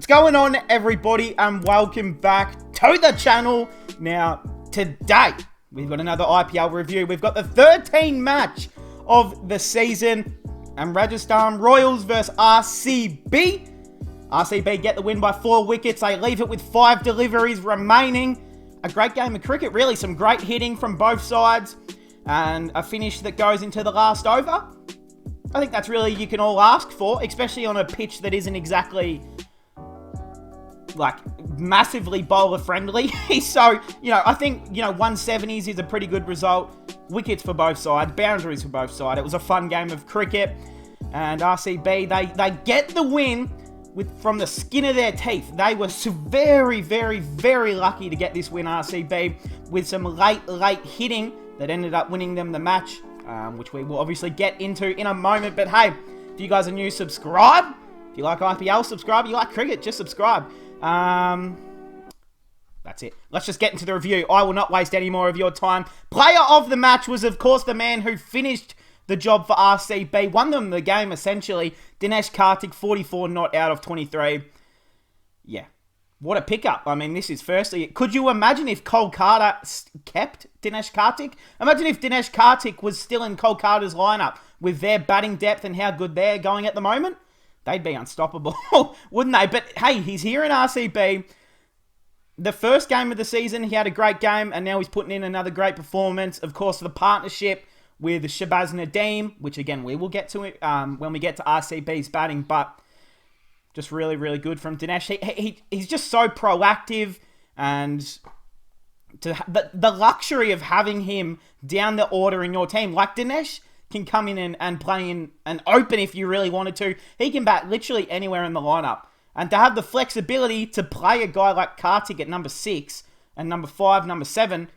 going on, everybody, and welcome back to the channel. Now, today, we've got another IPL review. We've got the 13th match of the season, and Rajasthan Royals versus RCB. RCB get the win by 4 wickets. They leave it with 5 deliveries remaining. A great game of cricket, really. Some great hitting from both sides, and a finish that goes into the last over. I think that's really you can all ask for, especially on a pitch that isn't exactly like massively bowler friendly. So, I think, 170s is a pretty good result. Wickets for both sides, boundaries for both sides. It was a fun game of cricket, and RCB, they get the win from the skin of their teeth. They were very, very, very lucky to get this win, RCB, with some late hitting that ended up winning them the match, which we will obviously get into in a moment. But hey, if you guys are new, subscribe. If you like IPL, subscribe. If you like cricket, just subscribe. That's it. Let's just get into the review. I will not waste any more of your time. Player of the match was, of course, the man who finished the job for RCB. Won them the game, essentially. Dinesh Karthik, 44 not out of 23. Yeah. What a pickup. I mean, this is firstly... Could you imagine if Kolkata kept Dinesh Karthik? Imagine if Dinesh Karthik was still in Kolkata's lineup with their batting depth and how good they're going at the moment. They'd be unstoppable, wouldn't they? But hey, he's here in RCB. The first game of the season, he had a great game, and now he's putting in another great performance. Of course, the partnership with Shabazz Nadeem, which again, we will get to it when we get to RCB's batting, but just really, really good from Dinesh. He's just so proactive, and the luxury of having him down the order in your team, like Dinesh can come in and play in and open if you really wanted to. He can bat literally anywhere in the lineup. And to have the flexibility to play a guy like Karthik at number 6 and number 5, number 7,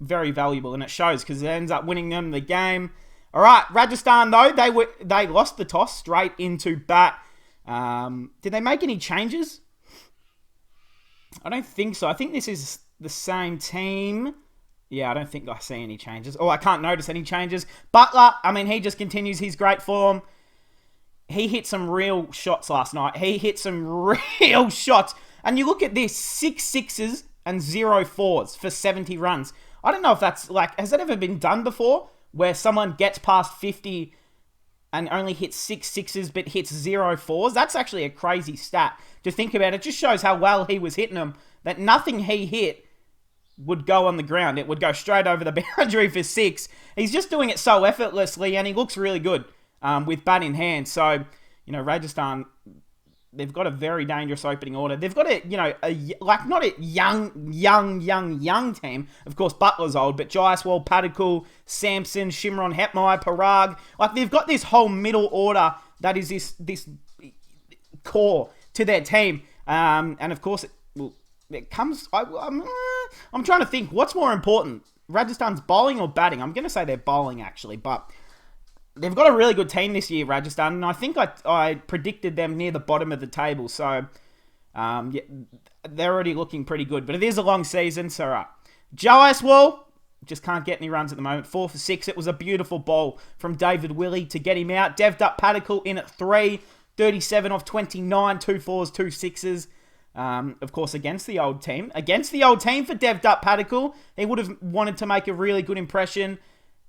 very valuable. And it shows because it ends up winning them the game. All right, Rajasthan, though, they lost the toss straight into bat. Did they make any changes? I don't think so. I think this is the same team. Yeah, I don't think I see any changes. Oh, I can't notice any changes. Butler, I mean, he just continues his great form. He hit some real shots last night. He hit some real shots. And you look at this, 6 sixes and 0 fours for 70 runs. I don't know if that's has that ever been done before? Where someone gets past 50 and only hits 6 sixes but hits 0 fours? That's actually a crazy stat to think about. It just shows how well he was hitting them. That nothing he hit would go on the ground. It would go straight over the boundary for 6. He's just doing it so effortlessly, and he looks really good with bat in hand. So, Rajasthan, they've got a very dangerous opening order. They've got not a young team. Of course, Butler's old, but Jaiswal, Padikul, Samson, Shimron Hetmai, Parag. They've got this whole middle order that is this core to their team. And of course, it comes... I'm trying to think, what's more important? Rajasthan's bowling or batting? I'm going to say they're bowling, actually, but they've got a really good team this year, Rajasthan, and I think I predicted them near the bottom of the table, so yeah, they're already looking pretty good, but it is a long season, so right. Jaiswal just can't get any runs at the moment. 4 for 6. It was a beautiful ball from David Willey to get him out. Deved up Padikul in at 3, 37 off 29, 2 fours, 2 sixes. Of course, against the old team. Against the old team for Deved Up Padikul. He would have wanted to make a really good impression.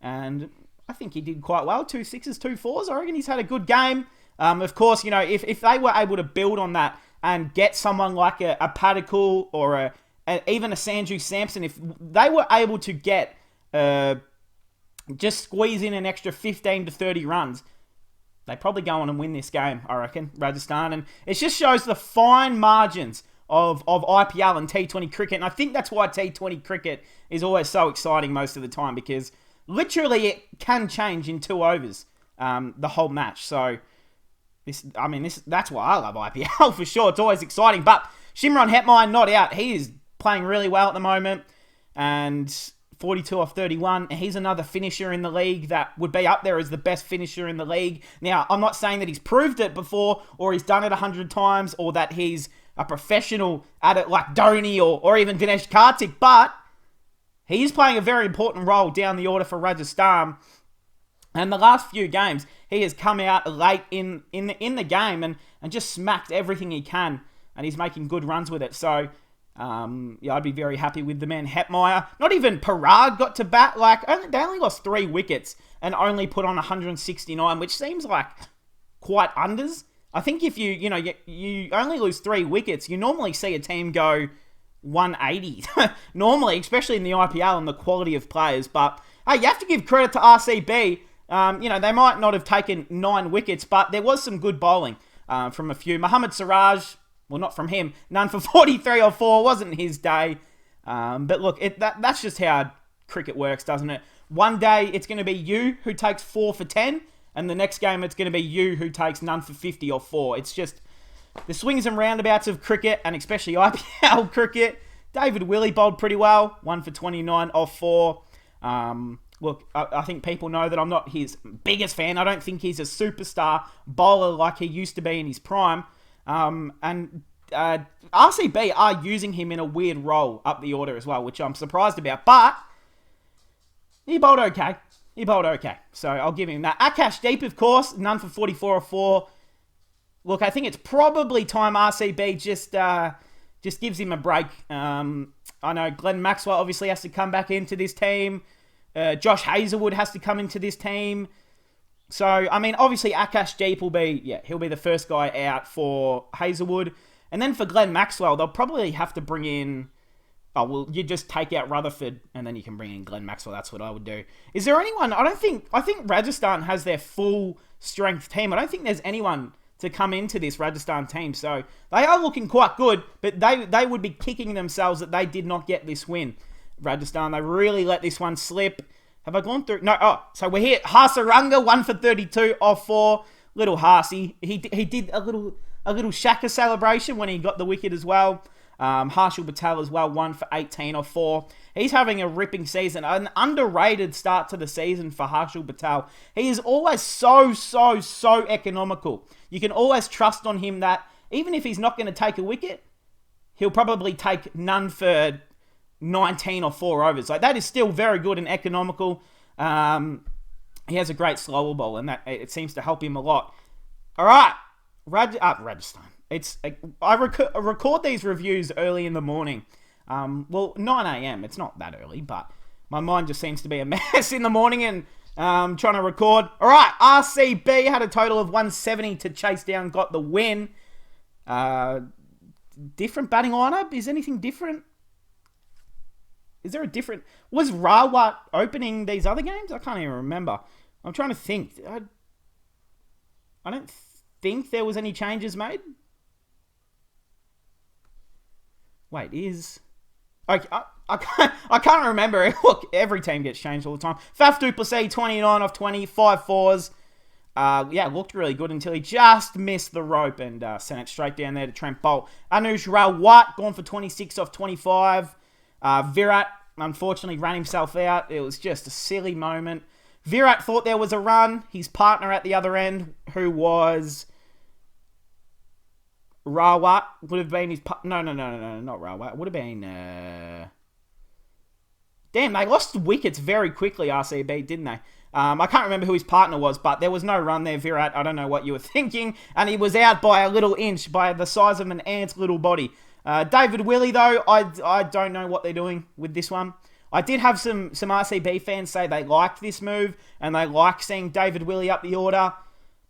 And I think he did quite well. 2 sixes, 2 fours. I reckon he's had a good game. Of course, if they were able to build on that and get someone like a Padikul or even a Sanju Samson, if they were able to get just squeeze in an extra 15 to 30 runs, they probably go on and win this game, I reckon, Rajasthan. And it just shows the fine margins of IPL and T20 cricket. And I think that's why T20 cricket is always so exciting most of the time, because literally it can change in 2 overs, the whole match. So, that's why I love IPL for sure. It's always exciting. But Shimron Hetmai not out. He is playing really well at the moment. And 42 off 31. He's another finisher in the league that would be up there as the best finisher in the league. Now, I'm not saying that he's proved it before, or he's done it 100 times, or that he's a professional at it like Dhoni or even Dinesh Karthik, but he is playing a very important role down the order for Rajasthan. And the last few games, he has come out late in the game and just smacked everything he can. and he's making good runs with it. So, yeah, I'd be very happy with the man Hetmeyer. Not even Parag got to bat. Like, they only lost 3 wickets and only put on 169, which seems like quite unders. I think if you only lose 3 wickets, you normally see a team go 180. Normally, especially in the IPL and the quality of players. But, hey, you have to give credit to RCB. They might not have taken 9 wickets, but there was some good bowling from a few. Mohammad Siraj, well, not from him, none for 43 or 4, wasn't his day. But look, that's just how cricket works, doesn't it? One day, it's going to be you who takes 4 for 10, and the next game, it's going to be you who takes none for 50 or 4. It's just the swings and roundabouts of cricket, and especially IPL cricket. David Willey bowled pretty well, 1 for 29 off 4. Look, I think people know that I'm not his biggest fan. I don't think he's a superstar bowler like he used to be in his prime. And RCB are using him in a weird role up the order as well, which I'm surprised about. But he bowled okay. So I'll give him that. Akashdeep, of course, none for 44 or 4. Look, I think it's probably time RCB just gives him a break. I know Glenn Maxwell obviously has to come back into this team. Josh Hazlewood has to come into this team. So, I mean, obviously Akashdeep he'll be the first guy out for Hazlewood. And then for Glenn Maxwell, they'll probably have to bring in... you just take out Rutherford and then you can bring in Glenn Maxwell. That's what I would do. Is there anyone... I think Rajasthan has their full strength team. I don't think there's anyone to come into this Rajasthan team. So, they are looking quite good, but they would be kicking themselves that they did not get this win. Rajasthan, they really let this one slip. Have I gone through? No. So we're here. Hasaranga, 1 for 32 off 4. Little Harsey. He did a little Shaka celebration when he got the wicket as well. Harshal Patel as well, 1 for 18 off 4. He's having a ripping season. An underrated start to the season for Harshal Patel. He is always so economical. You can always trust on him that even if he's not going to take a wicket, he'll probably take none for 19 or 4 overs. Like, that is still very good and economical. He has a great slower ball, and that it seems to help him a lot. All right, Rajasthan. I record these reviews early in the morning. 9 a.m. It's not that early, but my mind just seems to be a mess in the morning, and trying to record. All right, RCB had a total of 170 to chase down, got the win. Different batting lineup? Is anything different? Is there a different... Was Rawat opening these other games? I can't even remember. I'm trying to think. I don't think there was any changes made. Wait, is... Okay, I can't remember. Look, every team gets changed all the time. Faf du Plessis, 29 off 20, 5 fours. Looked really good until he just missed the rope and sent it straight down there to Trent Bolt. Anuj Rawat, gone for 26 off 25. Virat, unfortunately, ran himself out. It was just a silly moment. Virat thought there was a run. His partner at the other end, who was Rawat, would have been his... No, not Rawat. Would have been... Damn, they lost wickets very quickly, RCB, didn't they? I can't remember who his partner was, but there was no run there, Virat. I don't know what you were thinking. And he was out by a little inch, by the size of an ant's little body. David Willey, though, I don't know what they're doing with this one. I did have some RCB fans say they liked this move and they like seeing David Willey up the order,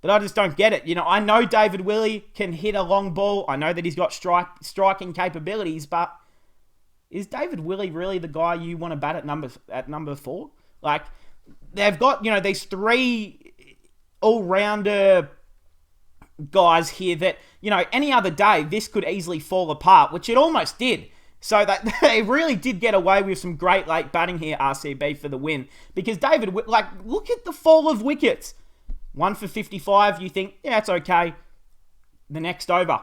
but I just don't get it. I know David Willey can hit a long ball. I know that he's got striking capabilities, but is David Willey really the guy you want to bat at number 4? Like, they've got, these 3 all-rounder guys here that, any other day, this could easily fall apart, which it almost did. So that they really did get away with some great late batting here, RCB, for the win. Because David, look at the fall of wickets. 1 for 55, you think, yeah, it's okay. The next over,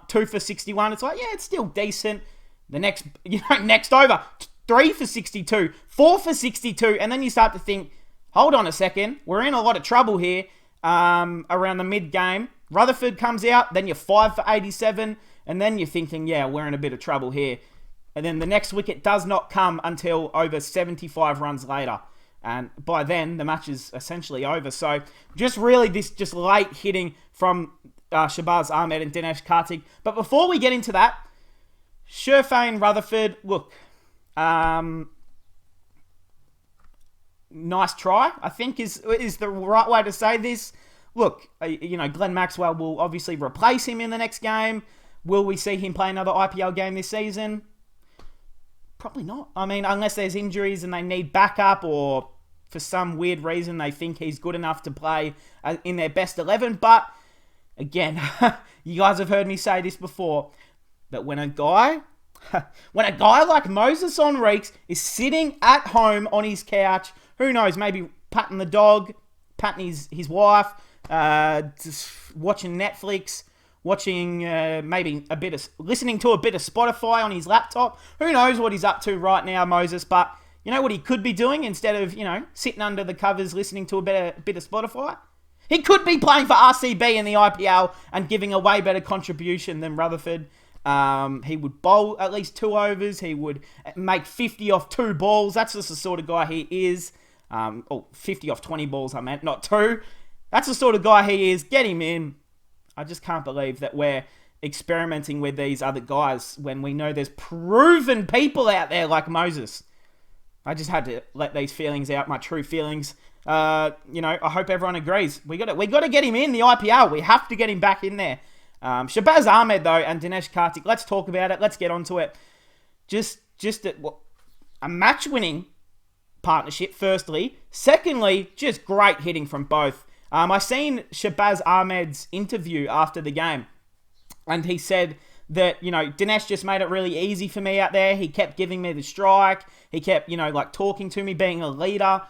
2 for 61, it's like, yeah, it's still decent. The next, next over, 3 for 62, 4 for 62, and then you start to think, hold on a second, we're in a lot of trouble here around the mid-game. Rutherford comes out, then you're 5 for 87, and then you're thinking, yeah, we're in a bit of trouble here. And then the next wicket does not come until over 75 runs later. And by then, the match is essentially over. So just really this just late hitting from Shahbaz Ahmed and Dinesh Karthik. But before we get into that, Sherfane Rutherford, look, nice try, I think is the right way to say this. Look, Glenn Maxwell will obviously replace him in the next game. Will we see him play another IPL game this season? Probably not. I mean, unless there's injuries and they need backup, or for some weird reason they think he's good enough to play in their best 11. But again, you guys have heard me say this before, that when a guy like Moses Henriques is sitting at home on his couch, who knows, maybe patting the dog, patting his wife, just watching Netflix, watching listening to a bit of Spotify on his laptop. Who knows what he's up to right now, Moses? But you know what he could be doing instead of sitting under the covers listening to a bit of Spotify? He could be playing for RCB in the IPL and giving a way better contribution than Rutherford. He would bowl at least 2 overs. He would make 50 off 2 balls. That's just the sort of guy he is. 50 off 20 balls, I meant, not 2. That's the sort of guy he is. Get him in. I just can't believe that we're experimenting with these other guys when we know there's proven people out there like Moses. I just had to let these feelings out, my true feelings. I hope everyone agrees. We got to get him in the IPL. We have to get him back in there. Shahbaz Ahmed, though, and Dinesh Karthik, let's talk about it. Let's get onto it. Just a match-winning partnership, firstly. Secondly, just great hitting from both. I seen Shahbaz Ahmed's interview after the game, and he said that, Dinesh just made it really easy for me out there. He kept giving me the strike. He kept, talking to me, being a leader.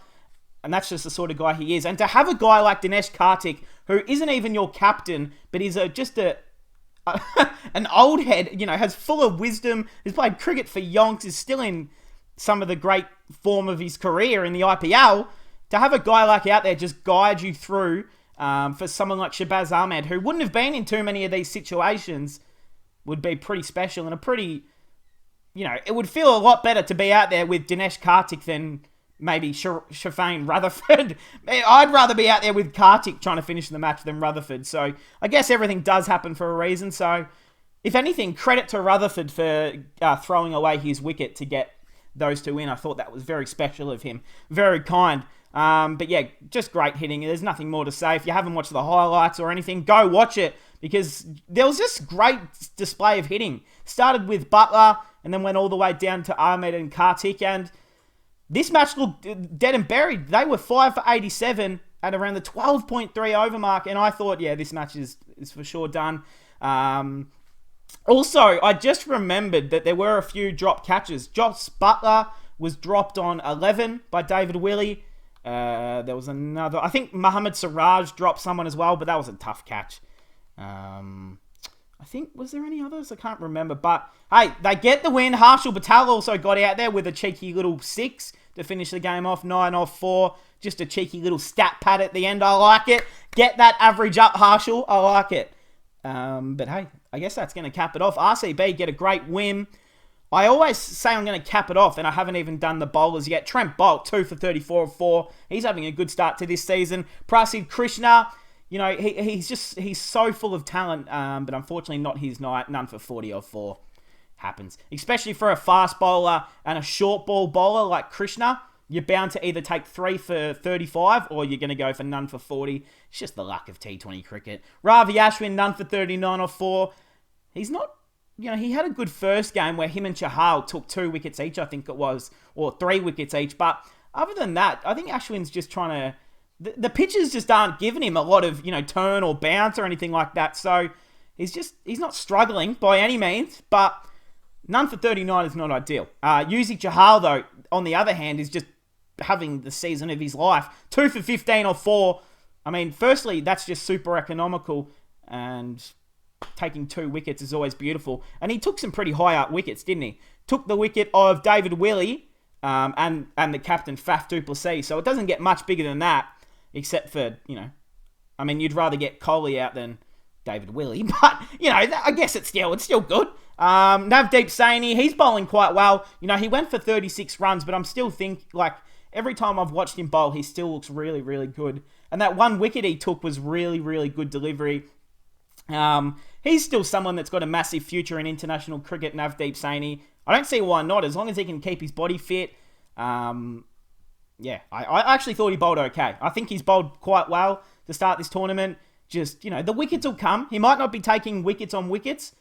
And that's just the sort of guy he is. And to have a guy like Dinesh Karthik, who isn't even your captain, but is just an old head, has full of wisdom, has played cricket for yonks, is still in some of the great form of his career in the IPL, to have a guy like out there just guide you through for someone like Shahbaz Ahmed, who wouldn't have been in too many of these situations, would be pretty special and a pretty, it would feel a lot better to be out there with Dinesh Karthik than maybe Sherfane Rutherford. I'd rather be out there with Karthik trying to finish the match than Rutherford. So I guess everything does happen for a reason. So if anything, credit to Rutherford for throwing away his wicket to get those 2 in. I thought that was very special of him. Very kind. But yeah, just great hitting. There's nothing more to say. If you haven't watched the highlights or anything, go watch it, because there was just great display of hitting. Started with Butler and then went all the way down to Ahmed and Karthik, and this match looked dead and buried. They were 5 for 87 at around the 12.3 over mark, and I thought, yeah, this match is for sure done. Also, I just remembered that there were a few drop catches. Josh Butler was dropped on 11 by David Willey. There was another, I think Mohammad Siraj dropped someone as well, but that was a tough catch. I think, was there any others? I can't remember. But, hey, they get the win. Harshal Patel also got out there with a cheeky little 6 to finish the game off. 9 off 4. Just a cheeky little stat pad at the end. I like it. Get that average up, Harshal. I like it. But, hey, I guess that's going to cap it off. RCB get a great win. I always say I'm going to cap it off, and I haven't even done the bowlers yet. Trent Boult, 2 for 34 of 4. He's having a good start to this season. Prasidh Krishna, he's so full of talent, but unfortunately not his night. None for 40 or 4. Happens. Especially for a fast bowler and a short ball bowler like Krishna, you're bound to either take 3 for 35 or you're going to go for none for 40. It's just the luck of T20 cricket. Ravi Ashwin, none for 39 or 4. He's not, he had a good first game where him and Chahal took 2 wickets each, I think it was, or 3 wickets each. But other than that, I think Ashwin's just trying to, the pitches just aren't giving him a lot of, turn or bounce or anything like that. So he's not struggling by any means, but none for 39 is not ideal. Yuzi Chahal, though, on the other hand, is just having the season of his life. 2 for 15 or 4. I mean, firstly, that's just super economical, and taking 2 wickets is always beautiful. And he took some pretty high up wickets, didn't he? Took the wicket of David Willey and the captain, Faf du Plessis. So it doesn't get much bigger than that, except for, you'd rather get Kohli out than David Willey. But, I guess it's still good. Navdeep Saini, he's bowling quite well. He went for 36 runs, but I'm still every time I've watched him bowl, he still looks really, really good. And that 1 wicket he took was really, really good delivery. He's still someone that's got a massive future in international cricket, Navdeep Saini. I don't see why not, as long as he can keep his body fit. Yeah, I actually thought he bowled okay. I think he's bowled quite well to start this tournament. Just, the wickets will come. He might not be taking wickets on wickets,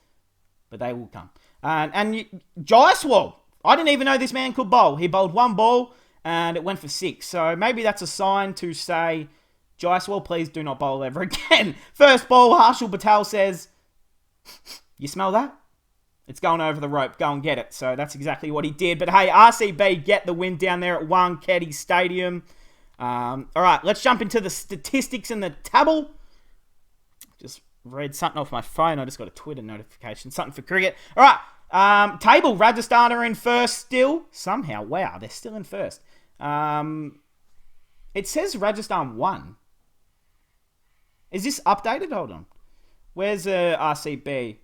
but they will come. And Jaiswal, I didn't even know this man could bowl. He bowled one ball, and it went for 6. So maybe that's a sign to say, Jaiswal, please do not bowl ever again. First ball, Harshal Patel says, you smell that? It's going over the rope. Go and get it. So that's exactly what he did. But hey, RCB get the win down there at Wankhede Stadium. All right, let's jump into the statistics in the table. Just read something off my phone. I just got a Twitter notification. Something for cricket. All right, table. Rajasthan are in first still. Somehow, wow, they're still in first. It says Rajasthan won. Is this updated? Hold on. Where's RCB?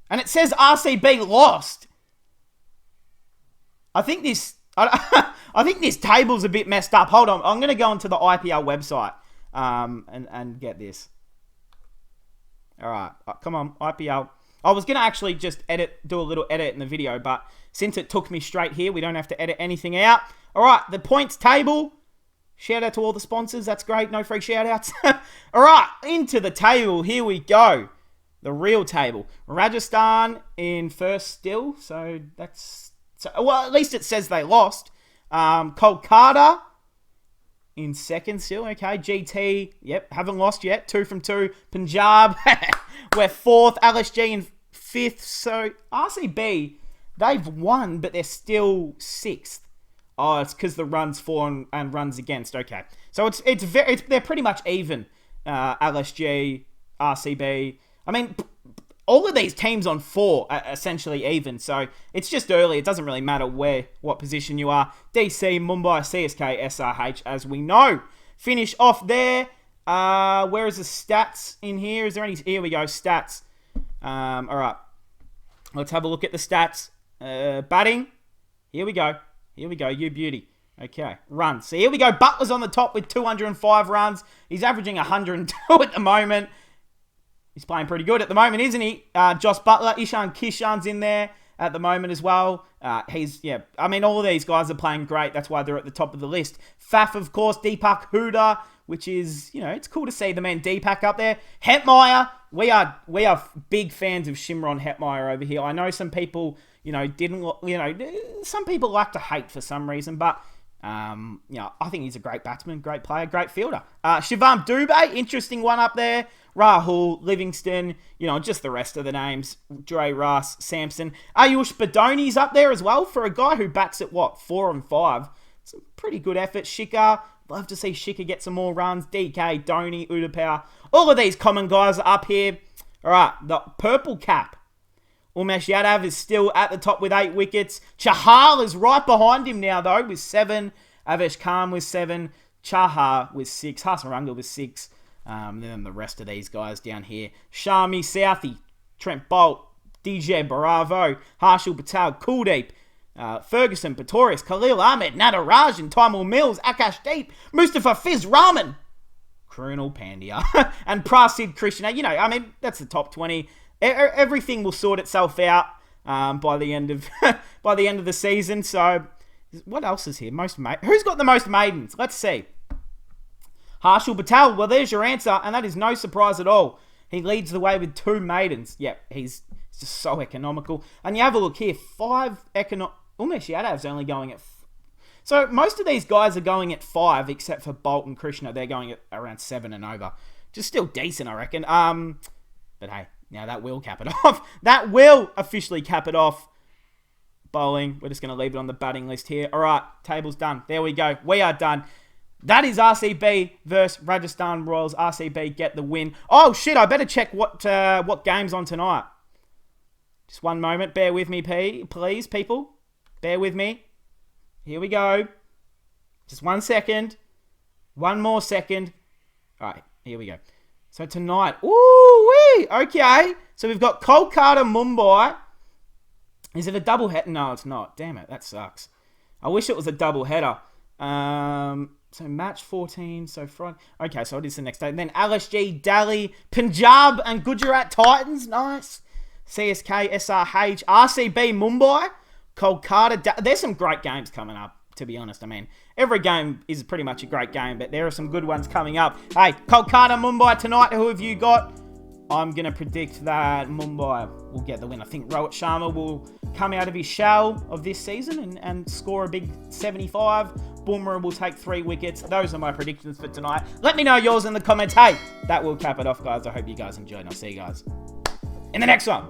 And it says RCB lost. I think this table's a bit messed up. Hold on. I'm going to go onto the IPL website and get this. All right. Come on, IPL. I was going to actually just do a little edit in the video, but since it took me straight here, we don't have to edit anything out. All right. The points table. Shout out to all the sponsors. That's great. No free shout outs. All right. Into the table. Here we go. The real table. Rajasthan in first still. So that's... well, at least it says they lost. Kolkata in second still. Okay. GT. Yep. Haven't lost yet. 2 from 2. Punjab. We're fourth. LSG in fifth. So RCB, they've won, but they're still sixth. Oh, it's because the runs for and runs against. Okay. So they're pretty much even. LSG, RCB... I mean, all of these teams on 4 are essentially even, so it's just early. It doesn't really matter what position you are. DC, Mumbai, CSK, SRH, as we know. Finish off there. Where is the stats in here? Is there any... Here we go, stats. All right. Let's have a look at the stats. Batting. Here we go. You beauty. Okay, runs. So here we go. Butler's on the top with 205 runs. He's averaging 102 at the moment. He's playing pretty good at the moment, isn't he? Josh Butler, Ishan Kishan's in there at the moment as well. I mean, all of these guys are playing great. That's why they're at the top of the list. Faf, of course, Deepak Huda, which is, it's cool to see the man Deepak up there. Hetmeyer, we are big fans of Shimron Hetmeyer over here. I know some people, some people like to hate for some reason, but I think he's a great batsman, great player, great fielder. Shivam Dubé, interesting one up there. Rahul, Livingston, just the rest of the names. Dre Russ, Sampson. Ayush Badoni's up there as well for a guy who bats at 4 and 5. It's a pretty good effort. Shikhar, love to see Shikhar get some more runs. DK, Dhoni, Udapau. All of these common guys are up here. All right, the purple cap. Umesh Yadav is still at the top with 8 wickets. Chahal is right behind him now, though, with 7. Avesh Khan with 7. Chahar with 6. Hasaranga with 6. Then the rest of these guys down here. Shami, Southey, Trent Bolt, DJ Bravo, Harshal Patel, Kuldeep, Ferguson, Pretorius, Khalil Ahmed, Natarajan, Timul Mills, Akash Deep, Mustafa Fiz Rahman, Krunal Pandya, and Prasid Krishna. That's the top 20. Everything will sort itself out by the end of the season. So, what else is here? Who's got the most maidens? Let's see. Harshal Patel. Well, there's your answer, and that is no surprise at all. He leads the way with 2 maidens. Yep, he's just so economical. And you have a look here, 5 Umesh Yadav's only going at... So, most of these guys are going at 5, except for Bolt and Krishna. They're going at around 7 and over. Just still decent, I reckon. But hey, now that will cap it off. That will officially cap it off. Bowling. We're just going to leave it on the batting list here. All right, table's done. There we go. We are done. That is RCB versus Rajasthan Royals. RCB get the win. Oh, shit, I better check what game's on tonight. Just one moment. Bear with me, please, people. Bear with me. Here we go. Just 1 second. One more second. All right, here we go. So tonight, ooh-wee, okay. So we've got Kolkata, Mumbai. Is it a double header? No, it's not. Damn it, that sucks. I wish it was a double header. So match 14, so Friday. Okay, so it is the next day. Then LSG, Delhi, Punjab, and Gujarat Titans. Nice. CSK, SRH, RCB, Mumbai, Kolkata. There's some great games coming up, to be honest. I mean, every game is pretty much a great game, but there are some good ones coming up. Hey, Kolkata, Mumbai tonight. Who have you got? I'm going to predict that Mumbai will get the win. I think Rohit Sharma will come out of his shell of this season and score a big 75. Bumrah will take 3 wickets. Those are my predictions for tonight. Let me know yours in the comments. Hey, that will cap it off, guys. I hope you guys enjoyed, and I'll see you guys in the next one.